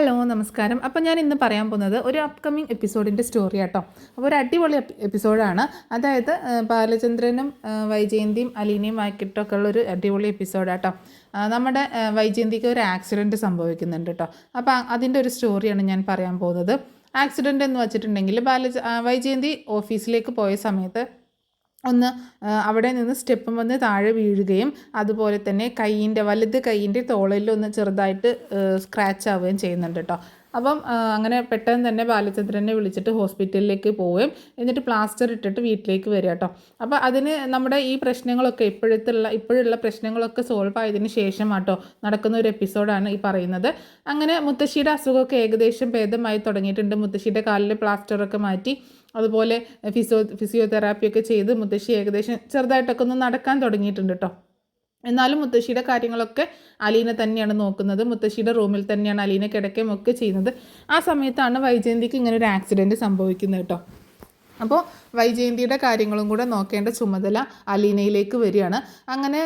Hello നമസ്കാരം. അപ്പോൾ ഞാൻ ഇന്ന് പറയാൻ പോകുന്നത് ഒരു അപ്കമിങ് എപ്പിസോഡിൻ്റെ സ്റ്റോറി ആട്ടോ. അപ്പോൾ ഒരു അടിപൊളി എപ്പിസോഡാണ്. അതായത് ബാലചന്ദ്രനും വൈജയന്തിയും അലീനയും ആക്കിയിട്ടൊക്കെ ഉള്ളൊരു അടിപൊളി എപ്പിസോഡാട്ടോ. നമ്മുടെ വൈജയന്തിക്ക് ഒരു ആക്സിഡൻറ്റ് സംഭവിക്കുന്നുണ്ട് കേട്ടോ. അപ്പോൾ അതിൻ്റെ ഒരു സ്റ്റോറിയാണ് ഞാൻ പറയാൻ പോകുന്നത്. ആക്സിഡൻ്റ് എന്ന് വെച്ചിട്ടുണ്ടെങ്കിൽ വൈജയന്തി ഓഫീസിലേക്ക് പോയ സമയത്ത് അവിടെ നിന്ന് സ്റ്റെപ്പും വന്ന് താഴെ വീഴുകയും അതുപോലെ തന്നെ വലത് കൈയിൻ്റെ തോളിലൊന്ന് ചെറുതായിട്ട് സ്ക്രാച്ച് ആവുകയും ചെയ്യുന്നുണ്ട് കേട്ടോ. അപ്പം അങ്ങനെ പെട്ടെന്ന് തന്നെ ബാലചന്ദ്രനെ വിളിച്ചിട്ട് ഹോസ്പിറ്റലിലേക്ക് പോവുകയും എന്നിട്ട് പ്ലാസ്റ്റർ ഇട്ടിട്ട് വീട്ടിലേക്ക് വരിക കേട്ടോ. അപ്പോൾ അതിന് നമ്മുടെ ഈ പ്രശ്നങ്ങളൊക്കെ ഇപ്പോഴുള്ള പ്രശ്നങ്ങളൊക്കെ സോൾവ് ആയതിന് ശേഷം കേട്ടോ നടക്കുന്ന ഒരു എപ്പിസോഡാണ് ഈ പറയുന്നത്. അങ്ങനെ മുത്തശ്ശിയുടെ അസുഖമൊക്കെ ഏകദേശം ഭേദമായി തുടങ്ങിയിട്ടുണ്ട്. മുത്തശ്ശിയുടെ കാലിൽ പ്ലാസ്റ്ററൊക്കെ മാറ്റി അതുപോലെ ഫിസിയോതെറാപ്പിയൊക്കെ ചെയ്ത് മുത്തശ്ശി ഏകദേശം ചെറുതായിട്ടൊക്കെ ഒന്ന് നടക്കാൻ തുടങ്ങിയിട്ടുണ്ട് കേട്ടോ. എന്നാലും മുത്തശ്ശിയുടെ കാര്യങ്ങളൊക്കെ അലീന തന്നെയാണ് നോക്കുന്നത്. മുത്തശ്ശിയുടെ റൂമിൽ തന്നെയാണ് അലീന കിടക്കുകയും ഒക്കെ ചെയ്യുന്നത്. ആ സമയത്താണ് വൈജയന്തിക്ക് ഇങ്ങനെ ഒരു ആക്സിഡൻറ്റ് സംഭവിക്കുന്നത് കേട്ടോ. അപ്പോൾ വൈജയന്തിയുടെ കാര്യങ്ങളും കൂടെ നോക്കേണ്ട ചുമതല അലീനയിലേക്ക് വരികയാണ്. അങ്ങനെ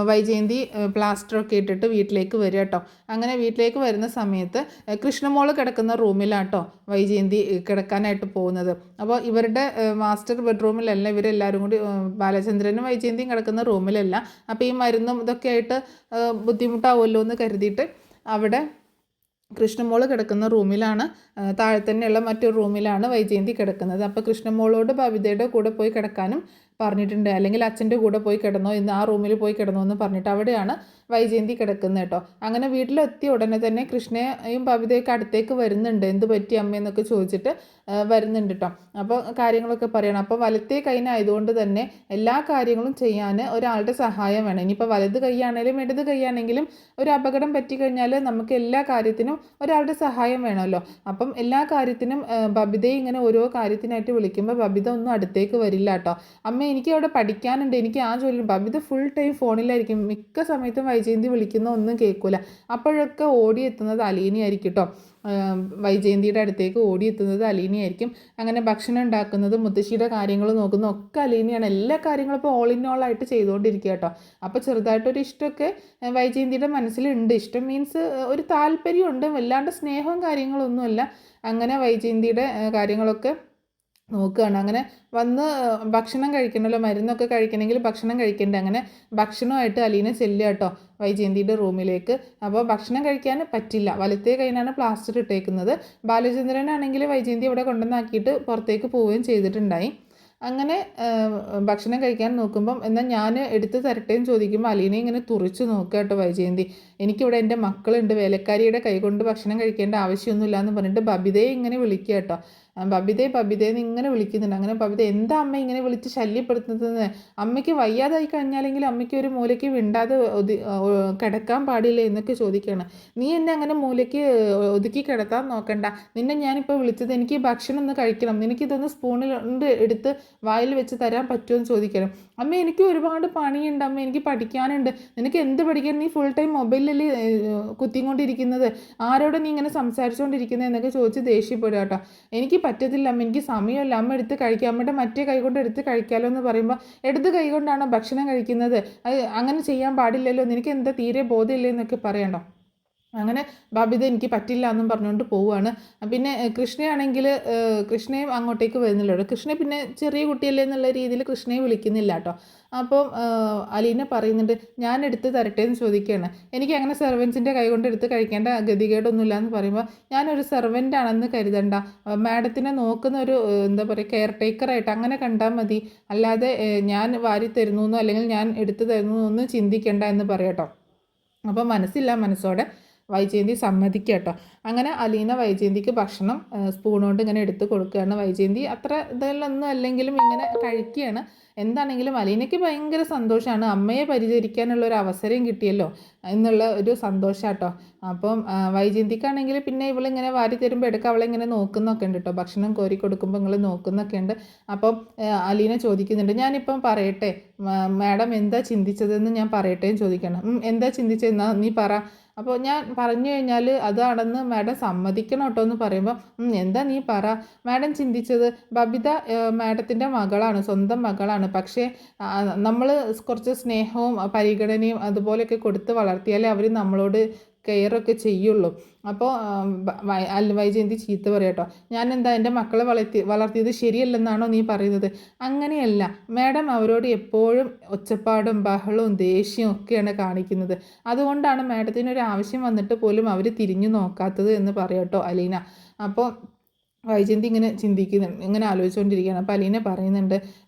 വൈജയന്തി പ്ലാസ്റ്ററൊക്കെ ഇട്ടിട്ട് വീട്ടിലേക്ക് വരിക കേട്ടോ. അങ്ങനെ വീട്ടിലേക്ക് വരുന്ന സമയത്ത് കൃഷ്ണമോള് കിടക്കുന്ന റൂമിലാട്ടോ വൈജയന്തി കിടക്കാനായിട്ട് പോകുന്നത്. അപ്പോൾ ഇവരുടെ മാസ്റ്റർ ബെഡ്റൂമിലല്ല, ഇവരെല്ലാവരും കൂടി ബാലചന്ദ്രനും വൈജയന്തിയും കിടക്കുന്ന റൂമിലല്ല. അപ്പോൾ ഈ മരുന്നും ഇതൊക്കെ ആയിട്ട് ബുദ്ധിമുട്ടാവുമല്ലോ എന്ന് കരുതിയിട്ട് അവിടെ കൃഷ്ണമോള് കിടക്കുന്ന റൂമിലാണ്, താഴെ തന്നെയുള്ള മറ്റൊരു റൂമിലാണ് വൈജയന്തി കിടക്കുന്നത്. അപ്പോൾ കൃഷ്ണമോളോട് ബബിതയുടെ കൂടെ പോയി കിടക്കാനും പറഞ്ഞിട്ടുണ്ട്, അല്ലെങ്കിൽ അച്ഛൻ്റെ കൂടെ പോയി കിടന്നോ, ഇന്ന് ആ റൂമിൽ പോയി കിടന്നോ എന്ന് പറഞ്ഞിട്ട് അവിടെയാണ് വൈജയന്തി കിടക്കുന്നത് കേട്ടോ. അങ്ങനെ വീട്ടിലെത്തിയ ഉടനെ തന്നെ കൃഷ്ണയും ബബിതയൊക്കെ അടുത്തേക്ക് വരുന്നുണ്ട്. എന്ത് പറ്റി അമ്മയെന്നൊക്കെ ചോദിച്ചിട്ട് വരുന്നുണ്ട് കേട്ടോ. അപ്പോൾ കാര്യങ്ങളൊക്കെ പറയണം. അപ്പോൾ വലത്തേ കൈനായതുകൊണ്ട് തന്നെ എല്ലാ കാര്യങ്ങളും ചെയ്യാൻ ഒരാളുടെ സഹായം വേണം. ഇനിയിപ്പോൾ വലത് കൈയാണെങ്കിലും ഇടത് കൈയാണെങ്കിലും ഒരു അപകടം പറ്റിക്കഴിഞ്ഞാൽ നമുക്ക് എല്ലാ കാര്യത്തിനും ഒരാളുടെ സഹായം വേണമല്ലോ. അപ്പം എല്ലാ കാര്യത്തിനും ബബിതയെ ഇങ്ങനെ ഓരോ കാര്യത്തിനായിട്ട് വിളിക്കുമ്പോൾ ബബിത ഒന്നും അടുത്തേക്ക് വരില്ല കേട്ടോ. അമ്മ എനിക്ക് അവിടെ പഠിക്കാനുണ്ട്, എനിക്ക് ആ ജോലി. ബബിത ഫുൾ ടൈം ഫോണിലായിരിക്കും. മിക്ക സമയത്തും വൈജയന്തി വിളിക്കുന്ന ഒന്നും കേൾക്കില്ല. അപ്പോഴൊക്കെ ഓടിയെത്തുന്നത് അലീനയായിരിക്കും കേട്ടോ. വൈജയന്തിയുടെ അടുത്തേക്ക് ഓടിയെത്തുന്നത് അലീനയായിരിക്കും. അങ്ങനെ ഭക്ഷണം ഉണ്ടാക്കുന്നത്, മുത്തശ്ശിയുടെ കാര്യങ്ങൾ നോക്കുന്നത് ഒക്കെ അലീനയാണ്. എല്ലാ കാര്യങ്ങളും ഇപ്പോൾ ഓൾ ഇൻ ഓൾ ആയിട്ട് ചെയ്തുകൊണ്ടിരിക്കുക കേട്ടോ. അപ്പോൾ ചെറുതായിട്ടൊരു ഇഷ്ടമൊക്കെ വൈജയന്തിയുടെ മനസ്സിലുണ്ട്. ഇഷ്ടം മീൻസ് ഒരു താല്പര്യമുണ്ട്, വല്ലാണ്ട് സ്നേഹവും കാര്യങ്ങളൊന്നുമല്ല. അങ്ങനെ വൈജയന്തിയുടെ കാര്യങ്ങളൊക്കെ നോക്കുകയാണ്. അങ്ങനെ വന്ന് ഭക്ഷണം കഴിക്കണമല്ലോ, മരുന്നൊക്കെ കഴിക്കണമെങ്കിൽ ഭക്ഷണം കഴിക്കണ്ടേ. അങ്ങനെ ഭക്ഷണമായിട്ട് അലീന ചെല്ലുക കേട്ടോ വൈജയന്തിയുടെ റൂമിലേക്ക്. അപ്പോൾ ഭക്ഷണം കഴിക്കാൻ പറ്റില്ല, വലത്തേ കൈയിനാണ് പ്ലാസ്റ്റർ ഇട്ടേക്കുന്നത്. ബാലചന്ദ്രനാണെങ്കിൽ വൈജയന്തി ഇവിടെ കൊണ്ടുവന്നാക്കിയിട്ട് പുറത്തേക്ക് പോവുകയും ചെയ്തിട്ടുണ്ടായി. അങ്ങനെ ഭക്ഷണം കഴിക്കാൻ നോക്കുമ്പം എന്നാൽ ഞാൻ എടുത്ത് തരട്ടേന്ന് ചോദിക്കുമ്പോൾ അലീനെ ഇങ്ങനെ തുറിച്ച് നോക്കുക കേട്ടോ വൈജയന്തി. എനിക്കിവിടെ എൻ്റെ മക്കളുണ്ട്, വേലക്കാരിയുടെ കൈ കൊണ്ട് ഭക്ഷണം കഴിക്കേണ്ട ആവശ്യമൊന്നുമില്ല എന്ന് പറഞ്ഞിട്ട് ബബിതയെ ഇങ്ങനെ വിളിക്കുക കേട്ടോ. ബബിതയെന്ന് ഇങ്ങനെ വിളിക്കുന്നുണ്ട്. അങ്ങനെ ബബിത എന്താ അമ്മ ഇങ്ങനെ വിളിച്ച് ശല്യപ്പെടുത്തുന്നത്? അമ്മയ്ക്ക് വയ്യാതായി കഴിഞ്ഞാലെങ്കിൽ അമ്മയ്ക്ക് ഒരു മൂലയ്ക്ക് വിണ്ടാതെ കിടക്കാൻ പാടില്ല എന്നൊക്കെ ചോദിക്കുകയാണ്. നീ എന്നെ അങ്ങനെ മൂലയ്ക്ക് ഒതുക്കി കിടത്താൻ നോക്കണ്ട. നിന്നെ ഞാനിപ്പോൾ വിളിച്ചത് എനിക്ക് ഭക്ഷണം ഒന്ന് കഴിക്കണം, നിനക്കിതൊന്ന് സ്പൂണിൽ എടുത്ത് വായിൽ വെച്ച് തരാൻ പറ്റുമോ എന്ന് ചോദിക്കണം. അമ്മ എനിക്ക് ഒരുപാട് പണിയുണ്ട് അമ്മ, എനിക്ക് പഠിക്കാനുണ്ട്. നിനക്ക് എന്ത് പഠിക്കാൻ? നീ ഫുൾ ടൈം മൊബൈലിൽ കുത്തിക്കൊണ്ടിരിക്കുന്നത്, ആരോട് നീ ഇങ്ങനെ സംസാരിച്ചുകൊണ്ടിരിക്കുന്നത് എന്നൊക്കെ ചോദിച്ച് ദേഷ്യപ്പെടുക കേട്ടോ. എനിക്ക് പറ്റത്തില്ല അമ്മ, എനിക്ക് സമയമല്ല, അമ്മ എടുത്ത് കഴിക്കുക, അമ്മയുടെ മറ്റേ കൈ കൊണ്ട് എടുത്ത് കഴിക്കാമല്ലോ എന്ന് പറയുമ്പോൾ ഇടത് കൈ കൊണ്ടാണോ ഭക്ഷണം കഴിക്കുന്നത്? അത് അങ്ങനെ ചെയ്യാൻ പാടില്ലല്ലോ, നിനക്ക് എന്താ തീരെ ബോധമില്ലേ എന്നൊക്കെ പറയണ്ടോ. അങ്ങനെ ബബിത എനിക്ക് പറ്റില്ല എന്നും പറഞ്ഞുകൊണ്ട് പോവുകയാണ്. പിന്നെ കൃഷ്ണയാണെങ്കിൽ കൃഷ്ണയും അങ്ങോട്ടേക്ക് വരുന്നില്ല. കൃഷ്ണ പിന്നെ ചെറിയ കുട്ടിയല്ലേ എന്നുള്ള രീതിയിൽ കൃഷ്ണയെ വിളിക്കുന്നില്ല കേട്ടോ. അപ്പം അലീന പറയുന്നുണ്ട് ഞാൻ എടുത്ത് തരട്ടെ എന്ന് ചോദിക്കുകയാണ്. എനിക്ക് അങ്ങനെ സെർവൻസിൻ്റെ കൈ കൊണ്ട് എടുത്ത് കഴിക്കേണ്ട ഗതികേടൊന്നുമില്ല എന്ന് പറയുമ്പോൾ ഞാനൊരു സെർവൻ്റ് ആണെന്ന് കരുതണ്ട, മാഡത്തിനെ നോക്കുന്ന ഒരു എന്താ പറയുക കെയർ ടേക്കറായിട്ട് അങ്ങനെ കണ്ടാൽ മതി, അല്ലാതെ ഞാൻ വാരി തരുന്നു എന്നോ അല്ലെങ്കിൽ ഞാൻ എടുത്ത് തരുന്നു ഒന്നും ചിന്തിക്കേണ്ട എന്ന് പറയാട്ടോ. അപ്പോൾ മനസ്സോടെ വൈജയന്തി സമ്മതിക്കുക കേട്ടോ. അങ്ങനെ അലീന വൈജയന്തിക്ക് ഭക്ഷണം സ്പൂൺ കൊണ്ട് ഇങ്ങനെ എടുത്ത് കൊടുക്കുകയാണ്. വൈജയന്തി അത്ര ഇതെല്ലൊന്നും അല്ലെങ്കിലും ഇങ്ങനെ കഴിക്കുകയാണ്. എന്താണെങ്കിലും അലീനയ്ക്ക് ഭയങ്കര സന്തോഷമാണ്, അമ്മയെ പരിചരിക്കാനുള്ള ഒരു അവസരം കിട്ടിയല്ലോ എന്നുള്ള ഒരു സന്തോഷം കേട്ടോ. അപ്പം വൈജയന്തിക്കാണെങ്കിൽ പിന്നെ ഇവളിങ്ങനെ വാരി തരുമ്പോൾ എടുക്കുക അവളിങ്ങനെ നോക്കുന്നൊക്കെ ഉണ്ട് കേട്ടോ. ഭക്ഷണം കോരി കൊടുക്കുമ്പോൾ നിങ്ങൾ നോക്കുന്നൊക്കെ ഉണ്ട്. അപ്പം അലീന ചോദിക്കുന്നുണ്ട് ഞാനിപ്പം പറയട്ടെ മാഡം എന്താ ചിന്തിച്ചതെന്ന് ഞാൻ പറയട്ടെ എന്ന് ചോദിക്കണം. എന്താ ചിന്തിച്ചതെന്നാ നീ പറ. അപ്പോൾ ഞാൻ പറഞ്ഞു കഴിഞ്ഞാൽ അതാണെന്ന് മാഡം സമ്മതിക്കണം കേട്ടോ എന്ന് പറയുമ്പോൾ എന്താ നീ പറ. മാഡം ചിന്തിച്ചത് ബബിത മാഡത്തിൻ്റെ മകളാണ്, സ്വന്തം മകളാണ്. പക്ഷേ നമ്മൾ കുറച്ച് സ്നേഹവും പരിഗണനയും അതുപോലെയൊക്കെ കൊടുത്ത് വളർത്തിയാലേ അവർ നമ്മളോട് കെയറൊക്കെ ചെയ്യുള്ളൂ. അപ്പോൾ വൈജയന്തി ചീത്ത പറയാട്ടോ, ഞാനെന്താ എൻ്റെ മക്കളെ വളർത്തിയത് ശരിയല്ലെന്നാണോ നീ പറയുന്നത്? അങ്ങനെയല്ല മാഡം, അവരോട് എപ്പോഴും ഒച്ചപ്പാടും ബഹളവും ദേഷ്യവും ഒക്കെയാണ് കാണിക്കുന്നത്. അതുകൊണ്ടാണ് മാഡത്തിനൊരു ആവശ്യം വന്നിട്ട് പോലും അവർ തിരിഞ്ഞു നോക്കാത്തത് എന്ന് പറയാട്ടോ അലീന. അപ്പോൾ വൈജയന്തി ഇങ്ങനെ ഇങ്ങനെ ആലോചിച്ചുകൊണ്ടിരിക്കുകയാണ്. അപ്പോൾ അലീന പറയുന്നുണ്ട്,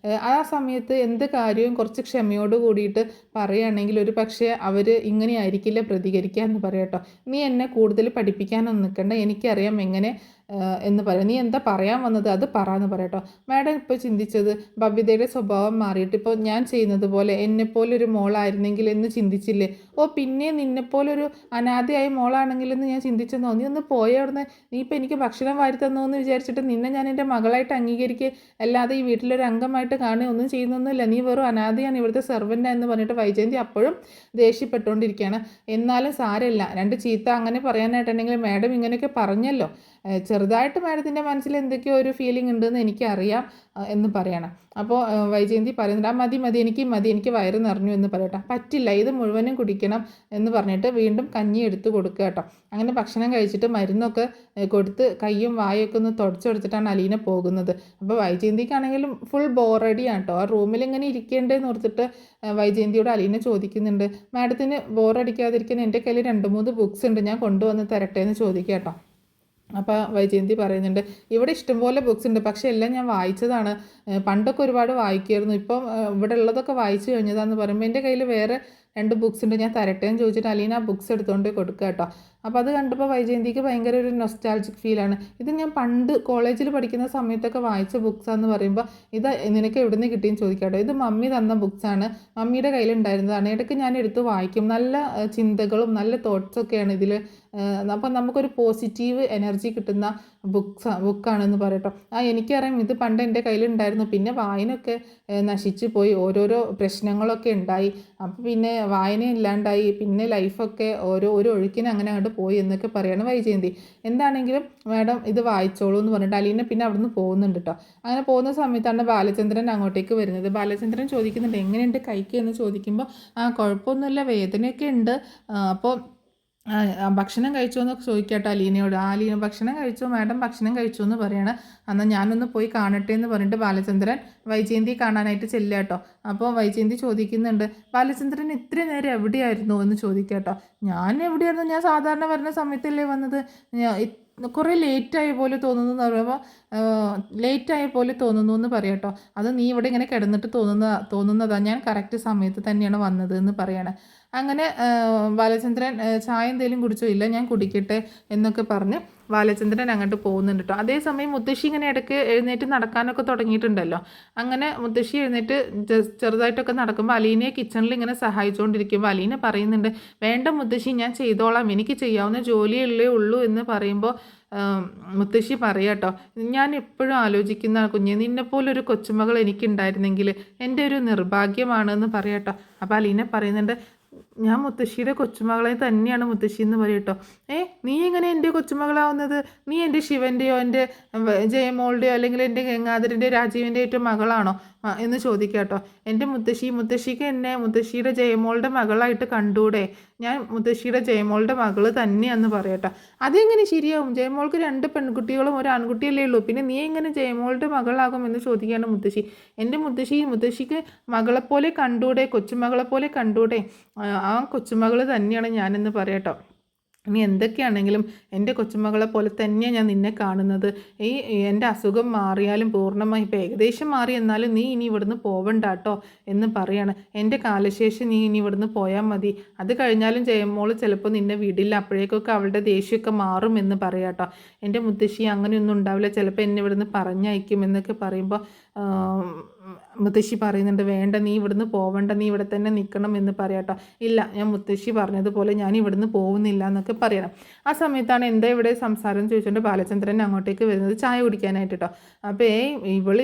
ആ സമയത്ത് എന്ത് കാര്യവും കുറച്ച് ക്ഷമയോട് കൂടിയിട്ട് പറയുകയാണെങ്കിൽ ഒരു പക്ഷേ അവർ ഇങ്ങനെ ആയിരിക്കില്ല പ്രതികരിക്കുക എന്ന് പറയട്ടോ. നീ എന്നെ കൂടുതൽ പഠിപ്പിക്കാനൊന്നും നിൽക്കണ്ട, എനിക്കറിയാം എങ്ങനെ എന്ന് പറയാം. നീ എന്താ പറയാൻ വന്നത് അത് പറയാമെന്ന് പറയട്ടോ. മാഡം ഇപ്പോൾ ചിന്തിച്ചത് ബബിതയുടെ സ്വഭാവം മാറിയിട്ട് ഇപ്പോൾ ഞാൻ ചെയ്യുന്നത് പോലെ എന്നെപ്പോലൊരു മോളായിരുന്നെങ്കിൽ എന്ന് ചിന്തിച്ചില്ലേ? ഓ പിന്നെ നിന്നെപ്പോലൊരു അനാഥയായ മോളാണെങ്കിലെന്ന് ഞാൻ ചിന്തിച്ചെന്നോ? നീ ഒന്ന് പോയ അവിടുന്ന്. നീ ഇപ്പോൾ എനിക്ക് ഭക്ഷണം വാരി തന്നോ എന്ന് വിചാരിച്ചിട്ട് നിന്നെ ഞാൻ എൻ്റെ മകളായിട്ട് അംഗീകരിക്കുക അല്ലാതെ ഈ വീട്ടിലൊരു അംഗമായിട്ട് കാണുക ഒന്നും ചെയ്യുന്നൊന്നുമില്ല. നീ വെറും അനാഥയാണ്, ഇവിടുത്തെ സെർവൻ്റ് എന്ന് പറഞ്ഞിട്ട് വൈജയന്തി അപ്പോഴും ദേഷ്യപ്പെട്ടുകൊണ്ടിരിക്കുകയാണ്. എന്നാലും സാരമില്ല, രണ്ട് ചീത്ത അങ്ങനെ പറയാനായിട്ടുണ്ടെങ്കിൽ മാഡം ഇങ്ങനെയൊക്കെ പറഞ്ഞല്ലോ, ചെറുതായിട്ട് മാഡത്തിൻ്റെ മനസ്സിൽ എന്തൊക്കെയോ ഒരു ഫീലിംഗ് ഉണ്ടെന്ന് എനിക്കറിയാം എന്ന് പറയണം. അപ്പോൾ വൈജയന്തി പറയുന്നുണ്ട്, മതി എനിക്ക് വയറ് നിറഞ്ഞു എന്ന് പറയട്ടെ. പറ്റില്ല, ഇത് മുഴുവനും കുടിക്കണം എന്ന് പറഞ്ഞിട്ട് വീണ്ടും കഞ്ഞി എടുത്ത് കൊടുക്കുക കേട്ടോ. അങ്ങനെ ഭക്ഷണം കഴിച്ചിട്ട് മരുന്നൊക്കെ കൊടുത്ത് കയ്യും വായൊക്കെ ഒന്ന് തുടച്ചെടുത്തിട്ടാണ് അലീന പോകുന്നത്. അപ്പോൾ വൈജയന്തിക്കാണെങ്കിലും ഫുൾ ബോറടിയാണ് കേട്ടോ. ആ റൂമിൽ ഇങ്ങനെ ഇരിക്കേണ്ടതെന്ന് ഓർത്തിട്ട് വൈജയന്തിയോട് അലീന ചോദിക്കുന്നുണ്ട്, മാഡത്തിന് ബോറടിക്കാതിരിക്കാൻ എൻ്റെ കയ്യിൽ 2-3 ബുക്സ് ഉണ്ട്, ഞാൻ കൊണ്ടുവന്ന് തരട്ടെ എന്ന് ചോദിക്കുക കേട്ടോ. അപ്പോൾ വൈജയന്തി പറയുന്നുണ്ട്, ഇവിടെ ഇഷ്ടംപോലെ ബുക്സ് ഉണ്ട്, പക്ഷേ എല്ലാം ഞാൻ വായിച്ചതാണ്. പണ്ടൊക്കെ ഒരുപാട് വായിക്കുമായിരുന്നു, ഇപ്പം ഇവിടെ ഉള്ളതൊക്കെ വായിച്ചു കഴിഞ്ഞതാന്ന് പറയുമ്പോൾ എൻ്റെ കയ്യിൽ വേറെ 2 ബുക്സ് ഉണ്ട്, ഞാൻ തരട്ടെ എന്ന് ചോദിച്ചിട്ട് അലീന ആ ബുക്സ് എടുത്തുകൊണ്ട് കൊടുക്കുക കേട്ടോ. അപ്പോൾ അത് കണ്ടപ്പോൾ വൈജയന്തിക്ക് ഭയങ്കര ഒരു നൊസ്റ്റാൾജിക് ഫീലാണ്. ഇത് ഞാൻ പണ്ട് കോളേജിൽ പഠിക്കുന്ന സമയത്തൊക്കെ വായിച്ച ബുക്സാന്ന് പറയുമ്പോൾ ഇത് നിനക്ക് എവിടെ നിന്ന് കിട്ടിയെന്ന് ചോദിക്കാം കേട്ടോ. ഇത് മമ്മി തന്ന ബുക്സാണ്, മമ്മിയുടെ കയ്യിലുണ്ടായിരുന്നതാണ്. ഇടയ്ക്ക് ഞാൻ എടുത്ത് വായിക്കും, നല്ല ചിന്തകളും നല്ല തോട്ട്സൊക്കെയാണ് ഇതിൽ. അപ്പം നമുക്കൊരു പോസിറ്റീവ് എനർജി കിട്ടുന്ന ബുക്കാണെന്ന് പറയട്ടോ. എനിക്കറിയാം ഇത് പണ്ട് എൻ്റെ കയ്യിലുണ്ടായിരുന്നു, പിന്നെ വായനയൊക്കെ നശിച്ചു പോയി, ഓരോരോ പ്രശ്നങ്ങളൊക്കെ ഉണ്ടായി, അപ്പോൾ പിന്നെ വായന ഇല്ലാണ്ടായി, പിന്നെ ലൈഫൊക്കെ ഒരു ഒഴുക്കിന് അങ്ങനെ അങ്ങോട്ട് പോയി എന്നൊക്കെ പറയാണ് വൈജയന്തി. എന്താണെങ്കിലും മാഡം ഇത് വായിച്ചോളൂ എന്ന് പറഞ്ഞിട്ട് അലീന പിന്നെ അവിടെ നിന്ന് പോകുന്നുണ്ട് കേട്ടോ. അങ്ങനെ പോകുന്ന സമയത്താണ് ബാലചന്ദ്രൻ അങ്ങോട്ടേക്ക് വരുന്നത്. ബാലചന്ദ്രൻ ചോദിക്കുന്നുണ്ട്, എങ്ങനെയുണ്ട് കൈക്ക് എന്ന് ചോദിക്കുമ്പോൾ, കുഴപ്പമൊന്നുമില്ല, വേദനയൊക്കെ ഉണ്ട്. അപ്പോൾ ഭക്ഷണം കഴിച്ചോ എന്നൊക്കെ ചോദിക്കട്ടെ അലീനയോട്. അലീന ഭക്ഷണം കഴിച്ചോ മാഡം, ഭക്ഷണം കഴിച്ചോ എന്ന് പറയാണ്. എന്നാൽ ഞാനൊന്ന് പോയി കാണട്ടെ എന്ന് പറഞ്ഞിട്ട് ബാലചന്ദ്രൻ വൈജയന്തി കാണാനായിട്ട് ചെല്ലുക കേട്ടോ. അപ്പോൾ വൈജയന്തി ചോദിക്കുന്നുണ്ട്, ബാലചന്ദ്രൻ ഇത്ര നേരം എവിടെയായിരുന്നു എന്ന് ചോദിക്കട്ടോ. ഞാൻ എവിടെയായിരുന്നു, ഞാൻ സാധാരണ വരുന്ന സമയത്തല്ലേ വന്നത്, കുറേ ലേറ്റായ പോലെ തോന്നുന്നു എന്ന് പറയുമ്പോൾ ലേറ്റായ പോലെ തോന്നുന്നു എന്ന് പറയട്ടോ. അത് നീ ഇവിടെ ഇങ്ങനെ കിടന്നിട്ട് തോന്നുന്നതാണ്, ഞാൻ കറക്റ്റ് സമയത്ത് തന്നെയാണ് വന്നത് എന്ന് പറയാണ്. അങ്ങനെ ബാലചന്ദ്രൻ ചായ എന്തെങ്കിലും കുടിച്ചോ? ഇല്ല ഞാൻ കുടിക്കട്ടെ എന്നൊക്കെ പറഞ്ഞ് ബാലചന്ദ്രൻ അങ്ങോട്ട് പോകുന്നുണ്ട് കേട്ടോ. അതേസമയം മുത്തശ്ശി ഇങ്ങനെ ഇടയ്ക്ക് എഴുന്നേറ്റ് നടക്കാനൊക്കെ തുടങ്ങിയിട്ടുണ്ടല്ലോ. അങ്ങനെ മുത്തശ്ശി എഴുന്നേറ്റ് ചെറുതായിട്ടൊക്കെ നടക്കുമ്പോൾ അലീനയെ കിച്ചണിൽ ഇങ്ങനെ സഹായിച്ചുകൊണ്ടിരിക്കുമ്പോൾ അലീന പറയുന്നുണ്ട്, വേണ്ട മുത്തശ്ശി ഞാൻ ചെയ്തോളാം, എനിക്ക് ചെയ്യാവുന്ന ജോലിയല്ലേ ഉള്ളൂ എന്ന് പറയുമ്പോൾ മുത്തശ്ശി പറയാട്ടോ, ഞാൻ എപ്പോഴും ആലോചിക്കുന്ന കുഞ്ഞ്, നിന്നെപ്പോലൊരു കൊച്ചുമകൾ എനിക്കുണ്ടായിരുന്നെങ്കിൽ എൻ്റെ ഒരു നിർഭാഗ്യമാണെന്ന് പറയാട്ടോ. അപ്പോൾ അലീന പറയുന്നുണ്ട്, ഞാൻ മുത്തശ്ശിയുടെ കൊച്ചുമകളെ തന്നെയാണ് മുത്തശ്ശി എന്ന് പറയട്ടോ. നീ എങ്ങനെ എൻ്റെ കൊച്ചുമകളാവുന്നത്? നീ എൻ്റെ ശിവൻ്റെയോ എൻ്റെ ജയമോളുടെയോ അല്ലെങ്കിൽ എൻ്റെ ഗംഗാധരൻ്റെ രാജീവിൻ്റെ ഏറ്റവും മകളാണോ എന്ന് ചോദിക്കാട്ടോ. എൻ്റെ മുത്തശ്ശിക്ക് എന്നെ മുത്തശ്ശിയുടെ ജയമോളുടെ മകളായിട്ട് കണ്ടൂടെ? ഞാൻ മുത്തശ്ശിയുടെ ജയമോളുടെ മകൾ തന്നെയാന്ന് പറയട്ടോ. അതെങ്ങനെ ശരിയാവും? ജയമോൾക്ക് 2 പെൺകുട്ടികളും 1 ആൺകുട്ടിയല്ലേ ഉള്ളൂ, പിന്നെ നീ എങ്ങനെ ജയമോളുടെ മകളാകും എന്ന് ചോദിക്കുകയാണ് മുത്തശ്ശി. എൻ്റെ മുത്തശ്ശിക്ക് മകളെപ്പോലെ കണ്ടൂടെ, കൊച്ചുമകളെപ്പോലെ കണ്ടൂടെ? ആ കൊച്ചുമകൾ തന്നെയാണ് ഞാനെന്ന് പറയട്ടോ. ഇനി എന്തൊക്കെയാണെങ്കിലും എൻ്റെ കൊച്ചുമകളെ പോലെ തന്നെയാണ് ഞാൻ നിന്നെ കാണുന്നത്. എൻ്റെ അസുഖം മാറിയാലും പൂർണ്ണമായി, ഇപ്പോൾ ഏകദേശം മാറി, എന്നാലും നീ ഇനി ഇവിടുന്ന് പോവണ്ട കേട്ടോ എന്ന് പറയാണ്. എൻ്റെ കാലശേഷം നീ ഇനി ഇവിടുന്ന് പോയാൽ മതി, അത് കഴിഞ്ഞാലും ജയമോള് ചിലപ്പോൾ നിന്നെ വിടില്ല, അപ്പോഴേക്കൊക്കെ അവളുടെ ദേഷ്യമൊക്കെ മാറും എന്ന് പറയാട്ടോ. എൻ്റെ മുത്തശ്ശി അങ്ങനെയൊന്നും ഉണ്ടാവില്ല, ചിലപ്പോൾ എന്നെ ഇവിടുന്ന് പറഞ്ഞയക്കും എന്നൊക്കെ പറയുമ്പോൾ മുത്തശ്ശി പറയുന്നുണ്ട്, വേണ്ട നീ ഇവിടുന്ന് പോവണ്ട, നീ ഇവിടെ തന്നെ നിൽക്കണം എന്ന് പറയാട്ടോ. ഇല്ല, ഞാൻ മുത്തശ്ശി പറഞ്ഞതുപോലെ ഞാൻ ഇവിടുന്ന് പോകുന്നില്ല എന്നൊക്കെ പറയണം. ആ സമയത്താണ് എന്താ ഇവിടെ സംസാരം ചോദിച്ചുകൊണ്ട് ബാലചന്ദ്രൻ അങ്ങോട്ടേക്ക് വരുന്നത് ചായ കുടിക്കാനായിട്ട് കേട്ടോ. അപ്പോൾ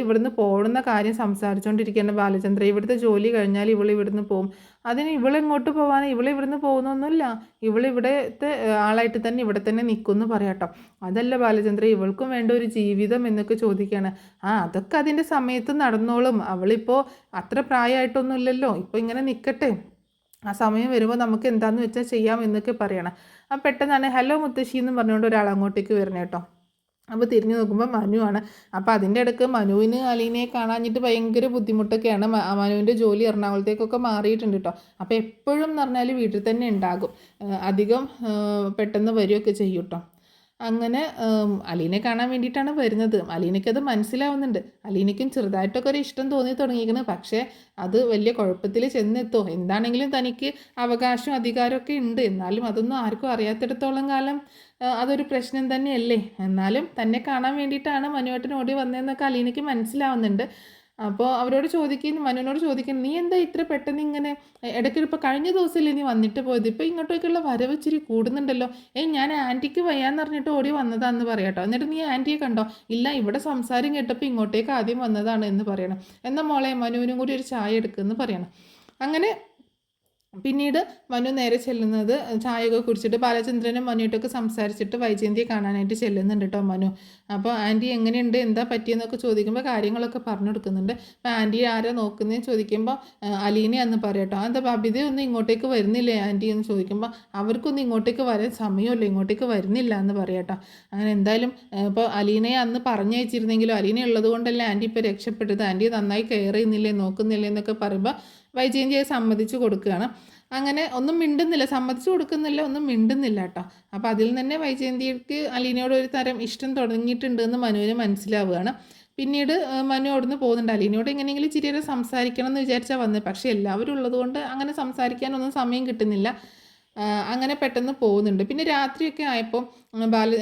ഇവിടുന്ന് പോകുന്ന കാര്യം സംസാരിച്ചുകൊണ്ടിരിക്കുകയാണ് ബാലചന്ദ്രൻ. ഇവിടുത്തെ ജോലി കഴിഞ്ഞാൽ ഇവിടുന്ന് പോകും. അതിന് ഇവളെങ്ങോട്ട് പോകാൻ, ഇവിടുന്ന് പോകുന്നൊന്നുമില്ല, ഇവിടുത്തെ ആളായിട്ട് തന്നെ ഇവിടെ തന്നെ നിൽക്കുമെന്ന് പറയാട്ടോ. അതല്ല ബാലചന്ദ്രൻ, ഇവൾക്കും വേണ്ട ഒരു ജീവിതം എന്നൊക്കെ ചോദിക്കുകയാണ്. അതൊക്കെ അതിൻ്റെ സമയത്ത് നടന്നോളും, അവളിപ്പോൾ അത്ര പ്രായമായിട്ടൊന്നുമില്ലല്ലോ, ഇപ്പോൾ ഇങ്ങനെ നിൽക്കട്ടെ, ആ സമയം വരുമ്പോൾ നമുക്ക് എന്താണെന്ന് വെച്ചാൽ ചെയ്യാം എന്നൊക്കെ പറയണം. അപ്പം പെട്ടെന്നാണ് ഹലോ മുത്തശ്ശി എന്ന് പറഞ്ഞുകൊണ്ട് ഒരാൾ അങ്ങോട്ടേക്ക് വരണം കേട്ടോ. അപ്പോൾ തിരിഞ്ഞു നോക്കുമ്പോൾ മനുവാണ്. അപ്പോൾ അതിൻ്റെ ഇടയ്ക്ക് മനുവിന് അലീനയെ കാണാഞ്ഞിട്ട് ഭയങ്കര ബുദ്ധിമുട്ടൊക്കെയാണ്. മനുവിൻ്റെ ജോലി എറണാകുളത്തേക്കൊക്കെ മാറിയിട്ടുണ്ട് കേട്ടോ. അപ്പോൾ എപ്പോഴും എന്ന് പറഞ്ഞാൽ വീട്ടിൽ തന്നെ ഉണ്ടാകും. അധികം പെട്ടെന്ന് വരികയൊക്കെ ചെയ്യും കേട്ടോ. അങ്ങനെ അലീനെ കാണാൻ വേണ്ടിയിട്ടാണ് വരുന്നത്. അലീനയ്ക്കത് മനസ്സിലാവുന്നുണ്ട്. അലീനയ്ക്കും ചെറുതായിട്ടൊക്കെ ഒരു ഇഷ്ടം തോന്നി തുടങ്ങിയിരിക്കുന്നത്. പക്ഷേ അത് വലിയ കുഴപ്പത്തിൽ ചെന്നെത്തോ, എന്താണെങ്കിലും തനിക്ക് അവകാശവും അധികാരമൊക്കെ ഉണ്ട്. എന്നാലും അതൊന്നും ആർക്കും അറിയാത്തിടത്തോളം കാലം അതൊരു പ്രശ്നം തന്നെയല്ലേ. എന്നാലും തന്നെ കാണാൻ വേണ്ടിയിട്ടാണ് മനുവേട്ടൻ ഓടി വന്നതെന്നൊക്കെ അലീനയ്ക്ക് മനസ്സിലാവുന്നുണ്ട്. അപ്പോൾ അവരോട് ചോദിക്കുന്നു, മനുവിനോട് ചോദിക്കുന്നു, നീ എന്താ ഇത്ര പെട്ടെന്ന് ഇങ്ങനെ ഇടയ്ക്ക് ഇപ്പോൾ കഴിഞ്ഞ ദിവസമല്ലേ നീ വന്നിട്ട് പോയത്, ഇപ്പോൾ ഇങ്ങോട്ടേക്കുള്ള വരവ് ഇച്ചിരി കൂടുന്നുണ്ടല്ലോ. ഞാൻ ആൻറ്റിക്ക് വയ്യാന്ന് പറഞ്ഞിട്ട് ഓടി വന്നതാന്ന് പറയാട്ടോ. എന്നിട്ട് നീ ആൻറ്റിയെ കണ്ടോ? ഇല്ല, ഇവിടെ സംസാരം കേട്ടപ്പോൾ ഇങ്ങോട്ടേക്ക് ആദ്യം വന്നതാണ് എന്ന് പറയണം. എന്നാൽ മോളെ മനുവിനും കൂടി ഒരു ചായ എടുക്കുമെന്ന് പറയണം. അങ്ങനെ പിന്നീട് മനു നേരെ ചെല്ലുന്നത് ചായയൊക്കെ കുടിച്ചിട്ട് ബാലചന്ദ്രനും മനുവായിട്ടൊക്കെ സംസാരിച്ചിട്ട് വൈജയന്തിയെ കാണാനായിട്ട് ചെല്ലുന്നുണ്ട് കേട്ടോ മനു. അപ്പോൾ ആൻറ്റി എങ്ങനെയുണ്ട്, എന്താ പറ്റിയെന്നൊക്കെ ചോദിക്കുമ്പോൾ കാര്യങ്ങളൊക്കെ പറഞ്ഞു കൊടുക്കുന്നുണ്ട്. അപ്പോൾ ആൻറ്റി ആരാ നോക്കുന്നതെന്ന് ചോദിക്കുമ്പോൾ അലീനയാന്ന് പറയട്ടോ. എന്താ ബബിത ഒന്നും ഇങ്ങോട്ടേക്ക് വരുന്നില്ലേ ആൻറ്റി എന്ന് ചോദിക്കുമ്പോൾ അവർക്കൊന്നും ഇങ്ങോട്ടേക്ക് വരാൻ സമയമല്ലോ, ഇങ്ങോട്ടേക്ക് വരുന്നില്ല എന്ന് പറയട്ടോ. അങ്ങനെ എന്തായാലും ഇപ്പോൾ അലീനയെ അന്ന് പറഞ്ഞയച്ചിരുന്നെങ്കിലും അലീന ഉള്ളത് കൊണ്ടല്ലേ ആൻറ്റി ഇപ്പോൾ രക്ഷപ്പെട്ടത്, ആൻറ്റി നന്നായി കെയർ ചെയ്യുന്നില്ലേ, നോക്കുന്നില്ലേ എന്നൊക്കെ പറയുമ്പോൾ വൈജയന്തിയെ സമ്മതിച്ചു കൊടുക്കുകയാണ്. അങ്ങനെ ഒന്നും മിണ്ടുന്നില്ല, സമ്മതിച്ചു കൊടുക്കുന്നില്ല, ഒന്നും മിണ്ടുന്നില്ല കേട്ടോ. അപ്പോൾ അതിൽ തന്നെ വൈജയന്തിക്ക് അലീനയോട് ഒരു തരം ഇഷ്ടം തുടങ്ങിയിട്ടുണ്ടെന്ന് മനുവിന് മനസ്സിലാവുകയാണ്. പിന്നീട് മനു അവിടുന്ന് പോകുന്നുണ്ട്. അലീനയോട് എങ്ങനെയെങ്കിലും ഇച്ചിരി സംസാരിക്കണം എന്ന് വിചാരിച്ചാൽ വന്നത്. പക്ഷേ എല്ലാവരും ഉള്ളതുകൊണ്ട് അങ്ങനെ സംസാരിക്കാനൊന്നും സമയം കിട്ടുന്നില്ല. അങ്ങനെ പെട്ടെന്ന് പോകുന്നുണ്ട്. പിന്നെ രാത്രിയൊക്കെ ആയപ്പോൾ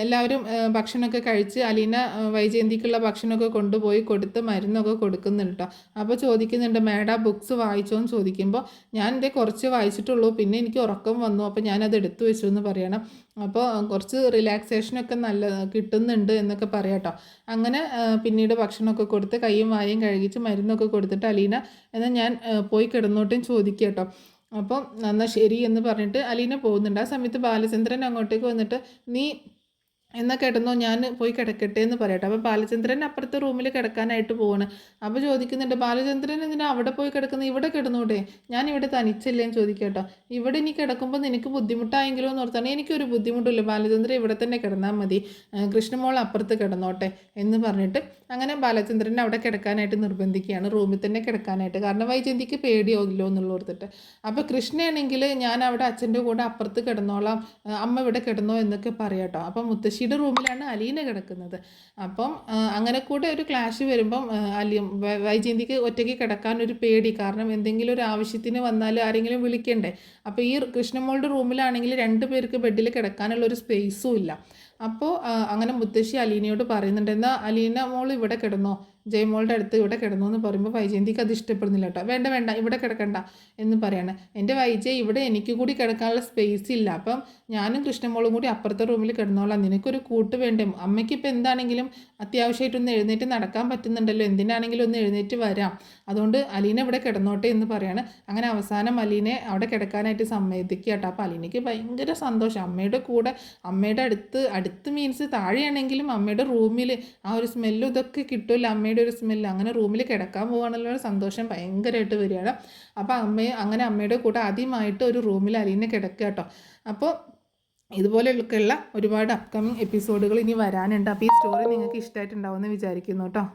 എല്ലാവരും ഭക്ഷണമൊക്കെ കഴിച്ച് അലീന വൈജയന്തിക്കുള്ള ഭക്ഷണമൊക്കെ കൊണ്ടുപോയി കൊടുത്ത് മരുന്നൊക്കെ കൊടുക്കുന്നുണ്ട് കേട്ടോ. അപ്പോൾ ചോദിക്കുന്നുണ്ട്, മേഡം ബുക്സ് വായിച്ചോ എന്ന് ചോദിക്കുമ്പോൾ ഞാൻ എൻ്റെ കുറച്ച് വായിച്ചിട്ടുള്ളൂ, പിന്നെ എനിക്ക് ഉറക്കം വന്നു, അപ്പോൾ ഞാനത് എടുത്തു വെച്ചു എന്ന് പറയണം. അപ്പോൾ കുറച്ച് റിലാക്സേഷനൊക്കെ നല്ല കിട്ടുന്നുണ്ട് എന്നൊക്കെ പറയാം കേട്ടോ. അങ്ങനെ പിന്നീട് ഭക്ഷണമൊക്കെ കൊടുത്ത് കൈയും വായും കഴുകിച്ച് മരുന്നൊക്കെ കൊടുത്തിട്ട് അലീന എന്നാൽ ഞാൻ പോയി കിടന്നോട്ടും ചോദിക്കുക കേട്ടോ. അപ്പം എന്നാൽ ശരി എന്ന് പറഞ്ഞിട്ട് അലീന പോകുന്നുണ്ട്. ആ സമയത്ത് ബാലചന്ദ്രൻ അങ്ങോട്ടേക്ക് വന്നിട്ട് നീ എന്നാൽ കിടന്നോ, ഞാൻ പോയി കിടക്കട്ടെ എന്ന് പറയട്ടെ. അപ്പോൾ ബാലചന്ദ്രൻ അപ്പുറത്തെ റൂമിൽ കിടക്കാനായിട്ട് പോവാണ്. അപ്പോൾ ചോദിക്കുന്നുണ്ട്, ബാലചന്ദ്രൻ എന്തിനാ അവിടെ പോയി കിടക്കുന്നത്, ഇവിടെ കിടന്നൂടെ, ഞാൻ ഇവിടെ തനിച്ചല്ലേന്ന് ചോദിക്കട്ടോ. ഇവിടെ ഇനി കിടക്കുമ്പോൾ നിനക്ക് ബുദ്ധിമുട്ടായെങ്കിലോ എന്ന് ഓർത്താണ്. എനിക്കൊരു ബുദ്ധിമുട്ടില്ല ബാലചന്ദ്രൻ, ഇവിടെ തന്നെ കിടന്നാൽ മതി, കൃഷ്ണമോൾ അപ്പുറത്ത് കിടന്നോട്ടെ എന്ന് പറഞ്ഞിട്ട് അങ്ങനെ ബാലചന്ദ്രനെ അവിടെ കിടക്കാനായിട്ട് നിർബന്ധിക്കുകയാണ്, റൂമിൽ തന്നെ കിടക്കാനായിട്ട്. കാരണം വൈജയന്തിക്ക് പേടിയാവില്ലോ എന്നുള്ള ഓർത്തിട്ട്. അപ്പോൾ കൃഷ്ണയാണെങ്കിൽ ഞാൻ അവിടെ അച്ഛൻ്റെ കൂടെ അപ്പുറത്ത് കിടന്നോളാം, അമ്മ ഇവിടെ കിടന്നോ എന്നൊക്കെ പറയാട്ടോ. അപ്പം മുത്തശ്ശിയുടെ റൂമിലാണ് അലീന കിടക്കുന്നത്. അപ്പം അങ്ങനെ കൂടെ ഒരു ക്ലാഷ് വരുമ്പം വൈജയന്തിക്ക് ഒറ്റയ്ക്ക് കിടക്കാനൊരു പേടി. കാരണം എന്തെങ്കിലും ഒരു ആവശ്യത്തിന് വന്നാൽ ആരെങ്കിലും വിളിക്കണ്ടേ. അപ്പോൾ ഈ കൃഷ്ണമോളുടെ റൂമിലാണെങ്കിൽ 2 പേർക്ക് ബെഡിൽ കിടക്കാനുള്ളൊരു സ്പേസും ഇല്ല. അപ്പോൾ അങ്ങനെ മുത്തശ്ശി അലീനയോട് പറയുന്നുണ്ട്, എന്നാൽ അലീന മോൾ ഇവിടെ കിടന്നോ, ജയമോളുടെ അടുത്ത് ഇവിടെ കിടന്നു എന്ന് പറയുമ്പോൾ വൈജയന്തിക്ക് അത് ഇഷ്ടപ്പെടുന്നില്ല കേട്ടോ. വേണ്ട വേണ്ട, ഇവിടെ കിടക്കണ്ട എന്ന് പറയണം. എൻ്റെ വൈജയ്, ഇവിടെ എനിക്ക് കൂടി കിടക്കാനുള്ള സ്പേസ് ഇല്ല, അപ്പം ഞാനും കൃഷ്ണമോളും കൂടി അപ്പുറത്തെ റൂമിൽ കിടന്നോളാം, നിനക്കൊരു കൂട്ട് വേണ്ടേ. അമ്മയ്ക്ക് ഇപ്പോൾ എന്താണെങ്കിലും അത്യാവശ്യമായിട്ടൊന്ന് എഴുന്നേറ്റ് നടക്കാൻ പറ്റുന്നുണ്ടല്ലോ, എന്തിനാണെങ്കിലും ഒന്ന് എഴുന്നേറ്റ് വരാം, അതുകൊണ്ട് അലീന ഇവിടെ കിടന്നോട്ടെ എന്ന് പറയാണ്. അങ്ങനെ അവസാനം അലീനെ അവിടെ കിടക്കാനായിട്ട് സമ്മതിക്കുക കേട്ടോ. അപ്പോൾ അലീനയ്ക്ക് ഭയങ്കര സന്തോഷം. അമ്മയുടെ കൂടെ, അമ്മയുടെ അടുത്ത് മീൻസ് താഴെയാണെങ്കിലും അമ്മയുടെ റൂമിൽ ആ ഒരു സ്മെല്ലും ഇതൊക്കെ കിട്ടുമല്ലോ, അമ്മയുടെ ഒരു സ്മെല്ല്. അങ്ങനെ റൂമിൽ കിടക്കാൻ പോകാനുള്ള സന്തോഷം ഭയങ്കരമായിട്ട് വരികയാണ്. അപ്പോൾ അങ്ങനെ അമ്മയുടെ കൂടെ ആദ്യമായിട്ട് ഒരു റൂമിൽ അലീന കിടക്കുക കേട്ടോ. അപ്പോൾ ഇതുപോലെയൊക്കെയുള്ള ഒരുപാട് അപ്കമിങ് എപ്പിസോഡുകൾ ഇനി വരാനുണ്ട്. അപ്പോൾ ഈ സ്റ്റോറി നിങ്ങൾക്ക് ഇഷ്ടമായിട്ടുണ്ടാവുമെന്ന് വിചാരിക്കുന്നു കേട്ടോ.